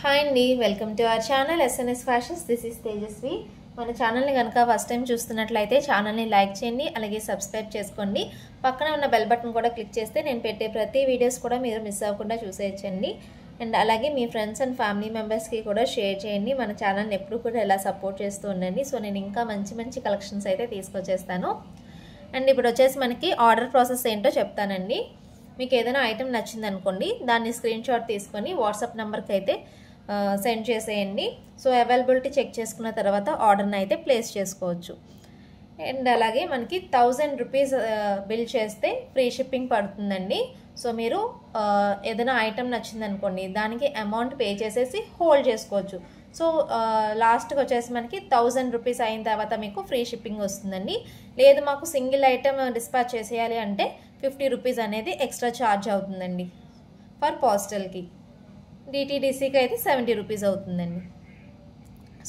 Hi అండి, welcome to our channel SNS fashions. This is Tejaswi. మన ఛానల్ని కనుక ఫస్ట్ టైం చూస్తున్నట్లయితే ఛానల్ని లైక్ చేయండి, అలాగే సబ్స్క్రైబ్ చేసుకోండి. పక్కన ఉన్న బెల్ బటన్ కూడా క్లిక్ చేస్తే నేను పెట్టే ప్రతి వీడియోస్ కూడా మీరు మిస్ అవ్వకుండా చూసేయచ్చండి. అండ్ అలాగే మీ ఫ్రెండ్స్ అండ్ ఫ్యామిలీ మెంబర్స్కి కూడా షేర్ చేయండి. మన ఛానల్ని ఎప్పుడు కూడా ఎలా సపోర్ట్ చేస్తూ ఉండండి. సో నేను ఇంకా మంచి మంచి కలెక్షన్స్ అయితే తీసుకొచ్చేస్తాను. అండ్ ఇప్పుడు వచ్చేసి మనకి ఆర్డర్ ప్రాసెస్ ఏంటో చెప్తానండి. మీకు ఏదైనా ఐటెం నచ్చింది అనుకోండి, దాన్ని స్క్రీన్ షాట్ తీసుకొని వాట్సాప్ నెంబర్కి అయితే సెండ్ చేసేయండి. సో అవైలబిలిటీ చెక్ చేసుకున్న తర్వాత ఆర్డర్ని అయితే ప్లేస్ చేసుకోవచ్చు. అండ్ అలాగే మనకి 1000 రూపీస్ బిల్ చేస్తే ఫ్రీ షిప్పింగ్ పడుతుందండి. సో మీరు ఏదైనా ఐటెం నచ్చింది అనుకోండి, దానికి అమౌంట్ పే చేసేసి హోల్డ్ చేసుకోవచ్చు. సో లాస్ట్కి వచ్చేసి మనకి 1000 రూపీస్ అయిన తర్వాత మీకు ఫ్రీ షిప్పింగ్ వస్తుందండి. లేదు మాకు సింగిల్ ఐటెం డిస్పాచ్ చేసేయాలి అంటే 50 రూపీస్ అనేది ఎక్స్ట్రా ఛార్జ్ అవుతుందండి ఫర్ పోస్టల్కి. డిటీడీసీకి అయితే 70 రూపీస్ అవుతుందండి.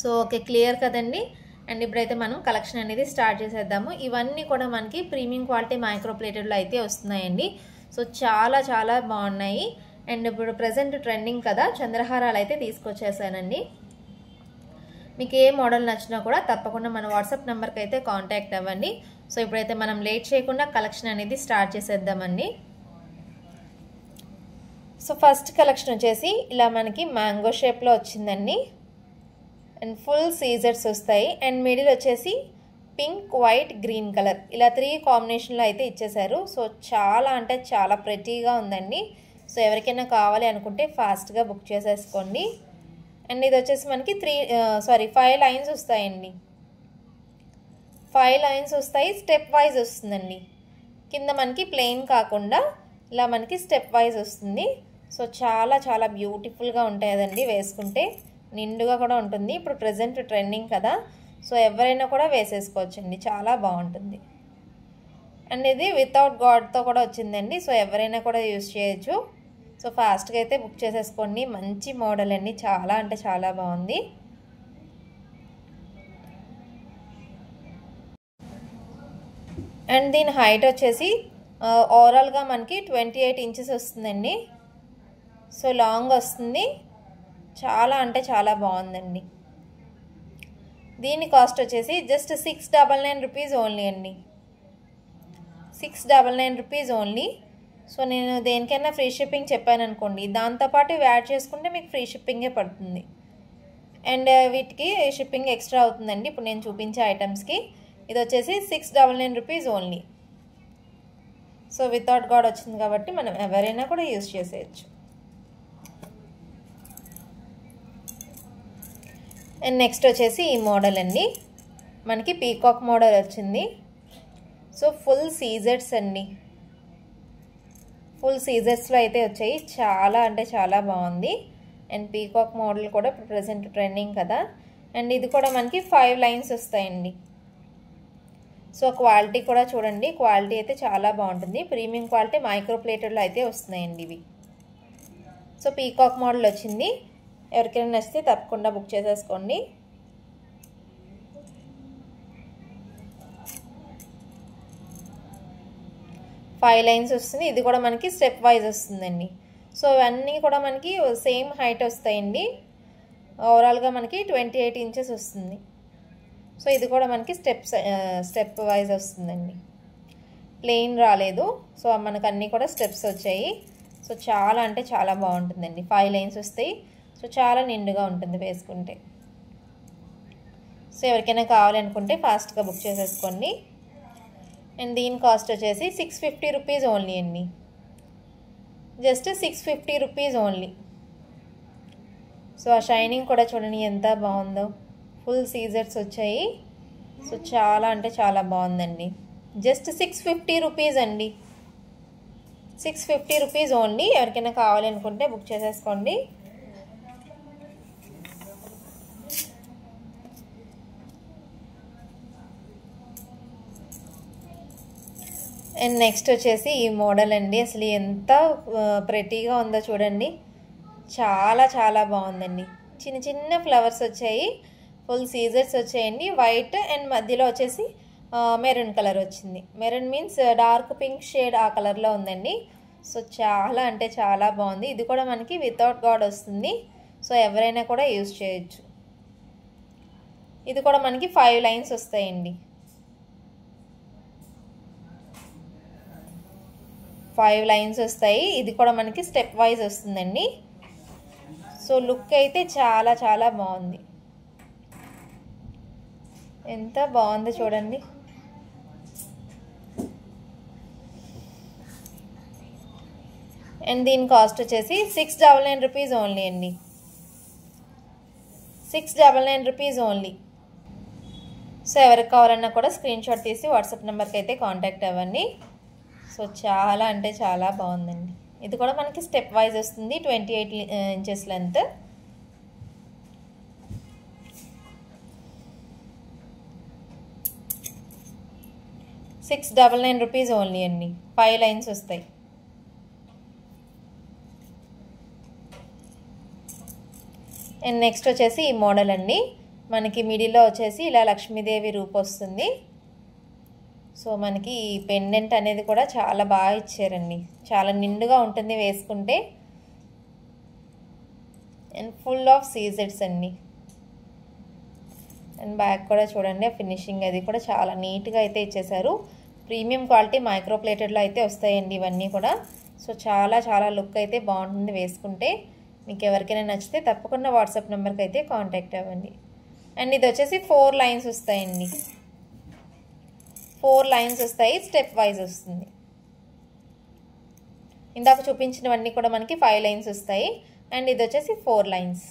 సో ఓకే, క్లియర్ కదండి. అండ్ ఇప్పుడైతే మనం కలెక్షన్ అనేది స్టార్ట్ చేసేద్దాము. ఇవన్నీ కూడా మనకి ప్రీమియం క్వాలిటీ మైక్రో ప్లేటెడ్లో అయితే వస్తున్నాయండి. సో చాలా చాలా బాగున్నాయి. అండ్ ఇప్పుడు ప్రజెంట్ ట్రెండింగ్ కదా, చంద్రహారాలు అయితే తీసుకొచ్చేసానండి. మీకు ఏ మోడల్ నచ్చినా కూడా తప్పకుండా మన వాట్సాప్ నెంబర్కి అయితే కాంటాక్ట్ అవ్వండి. సో ఇప్పుడైతే మనం లేట్ చేయకుండా కలెక్షన్ అనేది స్టార్ట్ చేసేద్దామండి. సో ఫస్ట్ కలెక్షన్ వచ్చేసి ఇలా మనకి మ్యాంగో షేప్లో వచ్చిందండి. అండ్ ఫుల్ సీజర్స్ వస్తాయి. అండ్ మిడిల్ వచ్చేసి పింక్, వైట్, గ్రీన్ కలర్ ఇలా 3 కాంబినేషన్లో అయితే ఇచ్చేసారు. సో చాలా అంటే చాలా ప్రెటీగా ఉందండి. సో ఎవరికైనా కావాలి అనుకుంటే ఫాస్ట్గా బుక్ చేసేసుకోండి. అండ్ ఇది వచ్చేసి మనకి 5 లైన్స్ వస్తాయండి. 5 లైన్స్ వస్తాయి, స్టెప్ వైజ్ వస్తుందండి. కింద మనకి ప్లెయిన్ కాకుండా ఇలా మనకి స్టెప్ వైజ్ వస్తుంది. సో చాలా చాలా బ్యూటిఫుల్గా ఉంటాయి అదండి, వేసుకుంటే నిండుగా కూడా ఉంటుంది. ఇప్పుడు ప్రజెంట్ ట్రెండింగ్ కదా, సో ఎవరైనా కూడా వేసేసుకోవచ్చండి, చాలా బాగుంటుంది. అండ్ ఇది వితౌట్ గాడ్తో కూడా వచ్చిందండి. సో ఎవరైనా కూడా యూజ్ చేయొచ్చు. సో ఫాస్ట్గా అయితే బుక్ చేసేసుకోండి. మంచి మోడల్ అండి, చాలా అంటే చాలా బాగుంది. అండ్ దీని హైట్ వచ్చేసి ఓవరాల్గా మనకి 28 ఇంచెస్ వస్తుందండి. సో లాంగ్ వస్తుంది, చాలా అంటే చాలా బాగుందండి. దీని కాస్ట్ వచ్చేసి జస్ట్ 699 రూపీస్ ఓన్లీ అండి. 699 రూపీస్ ఓన్లీ. సో నేను దేనికైనా ఫ్రీ షిప్పింగ్ చెప్పాను అనుకోండి, దాంతోపాటు యాడ్ చేసుకుంటే మీకు ఫ్రీ షిప్పింగే పడుతుంది. అండ్ వీటికి షిప్పింగ్ ఎక్స్ట్రా అవుతుందండి. ఇప్పుడు నేను చూపించే ఐటమ్స్కి ఇది వచ్చేసి 699 rupees only. So without God వచ్చింది కాబట్టి మనం ఎవరైనా కూడా యూజ్ చేసేయచ్చు. అండ్ నెక్స్ట్ వచ్చేసి ఈ మోడల్ అండి, మనకి పీకాక్ మోడల్ వచ్చింది. సో ఫుల్ సీజర్స్ అండి, ఫుల్ సీజర్స్లో అయితే వచ్చాయి. చాలా అంటే చాలా బాగుంది. అండ్ పీకాక్ మోడల్ కూడా ఇప్పుడు ప్రజెంట్ ట్రెండింగ్ కదా. అండ్ ఇది కూడా మనకి 5 లైన్స్ వస్తాయండి. సో క్వాలిటీ కూడా చూడండి, క్వాలిటీ అయితే చాలా బాగుంటుంది. ప్రీమియం క్వాలిటీ మైక్రో ప్లేటెడ్లో అయితే వస్తున్నాయండి ఇవి. సో పీకాక్ మోడల్ వచ్చింది. ఎవరికైనా నచ్చితే తప్పకుండా బుక్ చేసేసుకోండి. ఫైవ్ లైన్స్ వస్తుంది. ఇది కూడా మనకి స్టెప్ వైజ్ వస్తుందండి. సో ఇవన్నీ కూడా మనకి సేమ్ హైట్ వస్తాయండి. ఓవరాల్గా మనకి 28 ఇంచెస్ వస్తుంది. సో ఇది కూడా మనకి స్టెప్ వైజ్ వస్తుందండి, ప్లెయిన్ రాలేదు. సో మనకు అన్నీ కూడా స్టెప్స్ వచ్చాయి. సో చాలా అంటే చాలా బాగుంటుందండి. 5 లైన్స్ వస్తాయి. సో చాలా నిండుగా ఉంటుంది వేసుకుంటే. సో ఎవరికైనా కావాలనుకుంటే ఫాస్ట్గా బుక్ చేసేసుకోండి. అండ్ దీని కాస్ట్ వచ్చేసి 650 రూపీస్ ఓన్లీ అండి. Just 650 rupees only. సో ఆ షైనింగ్ కూడా చూడండి ఎంత బాగుందో, ఫుల్ సీజర్స్ వచ్చాయి. సో చాలా అంటే చాలా బాగుందండి. జస్ట్ 650 రూపీస్ అండి. 650 రూపీస్ ఓన్లీ. ఎవరికైనా కావాలనుకుంటే బుక్ చేసేసుకోండి. అండ్ నెక్స్ట్ వచ్చేసి ఈ మోడల్ అండి. అసలు ఎంత ప్రెటీగా ఉందో చూడండి, చాలా చాలా బాగుందండి. చిన్న చిన్న ఫ్లవర్స్ వచ్చాయి, ఫుల్ సీజర్స్ వచ్చాయండి. వైట్ అండ్ మధ్యలో వచ్చేసి మెరూన్ కలర్ వచ్చింది. Maroon means dark pink shade, ఆ కలర్లో ఉందండి. సో చాలా అంటే చాలా బాగుంది. ఇది కూడా మనకి వితౌట్ గాడ్ వస్తుంది. సో ఎవరైనా కూడా యూజ్ చేయొచ్చు. ఇది కూడా మనకి 5 లైన్స్ వస్తాయండి. 5 లైన్స్ వస్తాయి. ఇది కూడా మనకి స్టెప్ వైజ్ వస్తుందండి. సో లుక్ అయితే చాలా చాలా బాగుంది. ఎంత బాగుందో చూడండి. అండ్ దీని కాస్ట్ వచ్చేసి 699 రూపీస్ ఓన్లీ అండి. 699 రూపీస్ ఓన్లీ. సో ఎవరికి కావాలన్నా కూడా స్క్రీన్ షాట్ తీసి వాట్సాప్ నెంబర్కి అయితే కాంటాక్ట్ అవ్వండి. సో చాలా అంటే చాలా బాగుందండి. ఇది కూడా మనకి స్టెప్ వైజ్ వస్తుంది. 28 ఇంచెస్ లెంత్. ₹699 ఓన్లీ అండి. 5 లైన్స్ వస్తాయి. అండ్ నెక్స్ట్ వచ్చేసి ఈ మోడల్ అండి. మనకి మిడిల్లో వచ్చేసి ఇలా లక్ష్మీదేవి రూప్ వస్తుంది. సో మనకి ఈ పెండెంట్ అనేది కూడా చాలా బాగా ఇచ్చారండి. చాలా నిండుగా ఉంటుంది వేసుకుంటే. అండ్ ఫుల్ ఆఫ్ సీజెడ్స్ అండి. అండ్ బ్యాక్ కూడా చూడండి, ఫినిషింగ్ అది కూడా చాలా నీట్గా అయితే ఇచ్చేసారు. ప్రీమియం క్వాలిటీ మైక్రో ప్లేటెడ్లో అయితే వస్తాయండి ఇవన్నీ కూడా. సో చాలా చాలా లుక్ అయితే బాగుంటుంది వేసుకుంటే. మీకు ఎవరికైనా నచ్చితే తప్పకుండా వాట్సాప్ నెంబర్కి అయితే కాంటాక్ట్ అవ్వండి. అండ్ ఇది వచ్చేసి 4 లైన్స్ వస్తాయండి. 4 లైన్స్ వస్తాయి. స్టెప్ వైజ్ వస్తుంది. ఇందాక చూపించినవన్నీ కూడా మనకి 5 లైన్స్ వస్తాయి. అండ్ ఇది వచ్చేసి 4 లైన్స్.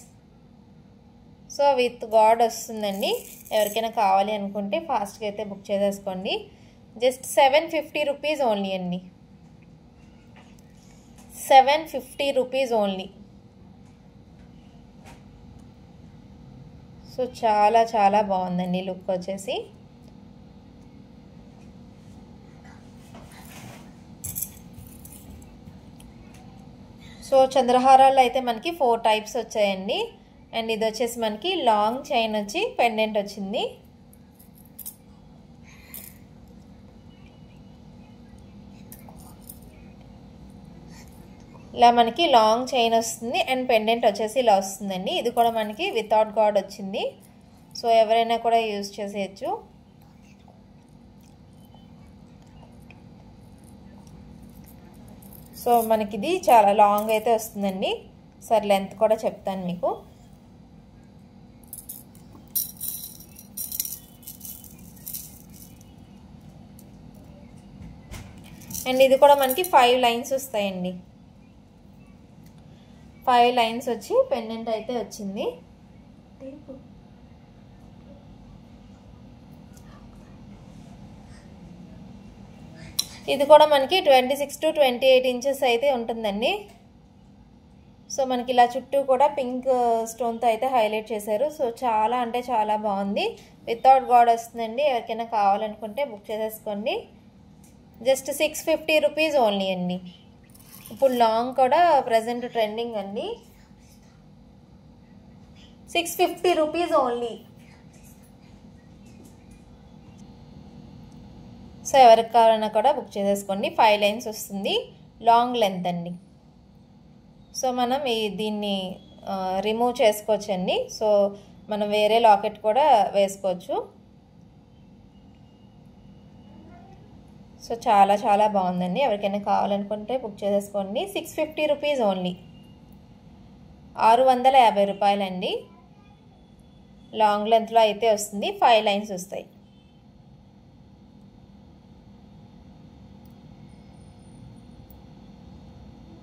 సో విత్ గాడ్ వస్తుందండి. ఎవరికైనా కావాలి అనుకుంటే ఫాస్ట్గా అయితే బుక్ చేసేసుకోండి. జస్ట్ 750 రూపీస్ ఓన్లీ అండి. 750 రూపీస్ ఓన్లీ. సో చాలా చాలా బాగుందండి లుక్ వచ్చేసి. సో చంద్రహారాల్లో అయితే మనకి 4 టైప్స్ వచ్చాయండి. అండ్ ఇది వచ్చేసి మనకి లాంగ్ చైన్ వచ్చి పెండెంట్ వచ్చింది. ఇలా మనకి లాంగ్ చైన్ వస్తుంది. అండ్ పెండెంట్ వచ్చేసి ఇలా వస్తుందండి. ఇది కూడా మనకి వితౌట్ గాడ్ వచ్చింది. సో ఎవరైనా కూడా యూజ్ చేసేయచ్చు. సో మనకి ఇది చాలా లాంగ్ అయితే వస్తుందండి. సరే లెంత్ కూడా చెప్తాను మీకు. అండ్ ఇది కూడా మనకి 5 లైన్స్ వస్తాయండి. 5 లైన్స్ వచ్చి పెండెంట్ అయితే వచ్చింది. ఇది కూడా మనకి 26 to 28 ఇంచెస్ అయితే ఉంటుందండి. సో మనకి ఇలా చుట్టూ కూడా పింక్ స్టోన్తో అయితే హైలైట్ చేశారు. సో చాలా అంటే చాలా బాగుంది. వితౌట్ గాడ్ వస్తుందండి. ఎవరికైనా కావాలనుకుంటే బుక్ చేసేసుకోండి. జస్ట్ 650 రూపీస్ ఓన్లీ అండి. ఇప్పుడు లాంగ్ కూడా ప్రజెంట్ ట్రెండింగ్ అండి. 650 రూపీస్ ఓన్లీ. సో ఎవరికి కావాలన్నా కూడా బుక్ చేసేసుకోండి. 5 లైన్స్ వస్తుంది. లాంగ్ లెంత్ అండి. సో మనం దీన్ని రిమూవ్ చేసుకోవచ్చండి. సో మనం వేరే లాకెట్ కూడా వేసుకోవచ్చు. సో చాలా చాలా బాగుందండి. ఎవరికైనా కావాలనుకుంటే బుక్ చేసేసుకోండి. 650 రూపీస్ ఓన్లీ. 650 రూపాయలండి. లాంగ్ లెంత్లో అయితే వస్తుంది. 5 లైన్స్ వస్తాయి.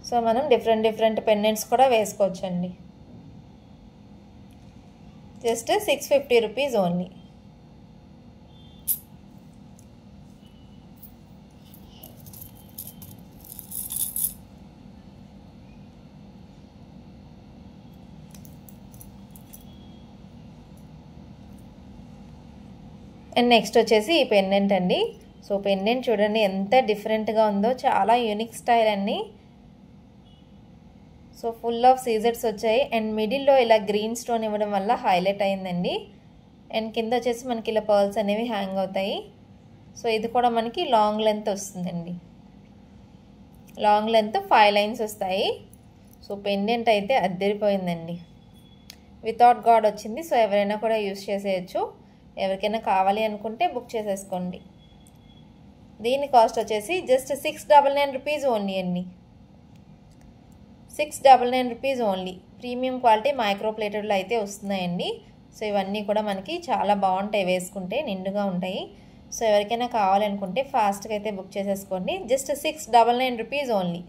సో మనం డిఫరెంట్ పెండెంట్స్ కూడా వేసుకోవచ్చండి. Just 650 rupees only. And next వచ్చేసి ఈ పెండెంట్ అండి. సో పెండెంట్ చూడండి ఎంత డిఫరెంట్గా ఉందో. చాలా యూనిక్ స్టైల్ అండి. సో ఫుల్ ఆఫ్ సీజర్స్ వచ్చాయి. అండ్ మిడిల్లో ఇలా గ్రీన్ స్టోన్ ఇవ్వడం వల్ల హైలైట్ అయిందండి. అండ్ కింద వచ్చేసి మనకి ఇలా పర్ల్స్ అనేవి హ్యాంగ్ అవుతాయి. సో ఇది కూడా మనకి లాంగ్ లెంత్ వస్తుందండి. లాంగ్ లెంత్ 5 లైన్స్ వస్తాయి. సో పెండెంట్ అయితే అద్దరిపోయిందండి. వితౌట్ గాడ్ వచ్చింది. సో ఎవరైనా కూడా యూస్ చేసేయచ్చు. ఎవరికైనా కావాలి అనుకుంటే బుక్ చేసేసుకోండి. దీని కాస్ట్ వచ్చేసి జస్ట్ 699 రూపీస్ ఓన్లీ అండి. 699 rupees only. Premium quality micro ప్లేటెడ్లో అయితే వస్తున్నాయండి. సో ఇవన్నీ కూడా మనకి చాలా బాగుంటాయి, వేసుకుంటే నిండుగా ఉంటాయి. సో ఎవరికైనా కావాలనుకుంటే ఫాస్ట్గా అయితే బుక్ చేసేసుకోండి. Just 699 rupees only.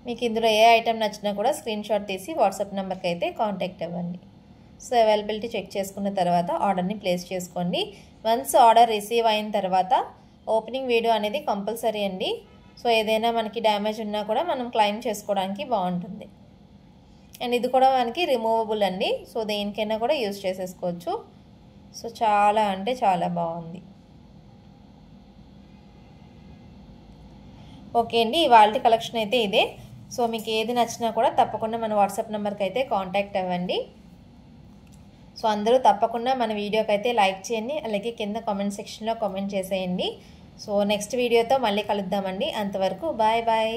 మీకు ఇందులో ఏ ఐటెం నచ్చినా కూడా స్క్రీన్ షాట్ తీసి వాట్సాప్ నెంబర్కి అయితే కాంటాక్ట్ అవ్వండి. సో అవైలబిలిటీ చెక్ చేసుకున్న తర్వాత ఆర్డర్ని ప్లేస్ చేసుకోండి. వన్స్ ఆర్డర్ రిసీవ్ అయిన తర్వాత ఓపెనింగ్ వీడియో అనేది కంపల్సరీ అండి. సో ఏదైనా మనకి డ్యామేజ్ ఉన్నా కూడా మనం క్లెయిమ్ చేసుకోవడానికి బాగుంటుంది. అండ్ ఇది కూడా మనకి రిమూవబుల్ అండి. సో దేనికైనా కూడా యూజ్ చేసేసుకోవచ్చు. సో చాలా అంటే చాలా బాగుంది. ఓకే అండి, ఇవాల్టి కలెక్షన్ అయితే ఇదే. సో మీకు ఏది నచ్చినా కూడా తప్పకుండా మన వాట్సాప్ నెంబర్కి అయితే కాంటాక్ట్ అవ్వండి. సో అందరూ తప్పకుండా మన వీడియోకి అయితే లైక్ చేయండి, అలాగే కింద కామెంట్ సెక్షన్లో కామెంట్ చేసేయండి. సో నెక్స్ట్ వీడియోతో మళ్ళీ కలుద్దామండి. అంతవరకు బాయ్ బాయ్.